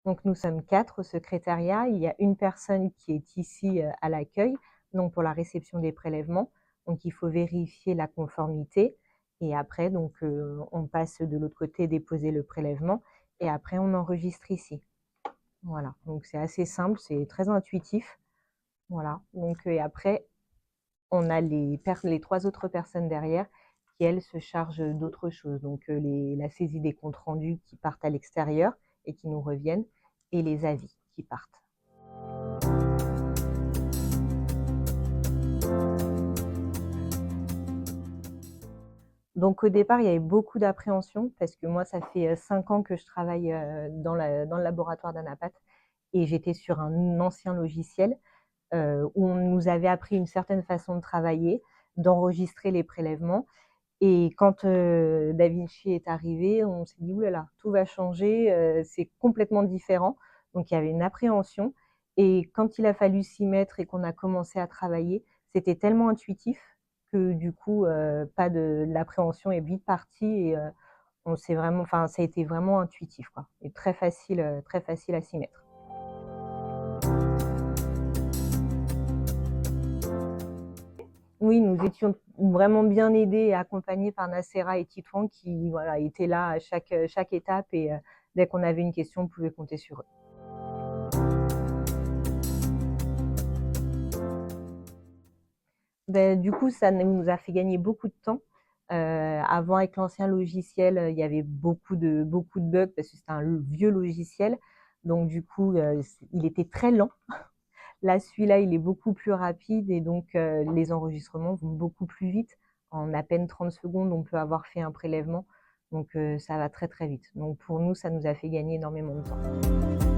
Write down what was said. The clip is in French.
Donc nous sommes 4 au secrétariat. Il y a une personne qui est ici, à l'accueil, donc pour la réception des prélèvements. Donc il faut vérifier la conformité et après donc on passe de l'autre côté déposer le prélèvement et après on enregistre ici. Voilà, donc c'est assez simple, c'est très intuitif. Voilà, donc et après on a les 3 autres personnes derrière qui, elles, se chargent d'autres choses. Donc la saisie des comptes rendus qui partent à l'extérieur et qui nous reviennent et les avis qui partent. Donc au départ, il y avait beaucoup d'appréhension parce que moi, ça fait 5 ans que je travaille dans le laboratoire d'Anapat et j'étais sur un ancien logiciel où on nous avait appris une certaine façon de travailler, d'enregistrer les prélèvements. Et quand DaVinci est arrivé, on s'est dit: «Ouh là là, tout va changer, c'est complètement différent». Donc il y avait une appréhension et quand il a fallu s'y mettre et qu'on a commencé à travailler, c'était tellement intuitif que du coup, pas de l'appréhension est vite partie et on s'est vraiment enfin, ça a été vraiment intuitif, quoi et très facile à s'y mettre. Oui, nous étions vraiment bien aidés et accompagnés par Nacera et Titouan qui, voilà, étaient là à chaque étape et dès qu'on avait une question, on pouvait compter sur eux. Du coup, ça nous a fait gagner beaucoup de temps. Avant, avec l'ancien logiciel, il y avait beaucoup de bugs parce que c'était un vieux logiciel. Donc du coup, il était très lent. Là, celui-là, il est beaucoup plus rapide et donc les enregistrements vont beaucoup plus vite. En à peine 30 secondes, on peut avoir fait un prélèvement. Donc ça va très très vite. Donc pour nous, ça nous a fait gagner énormément de temps.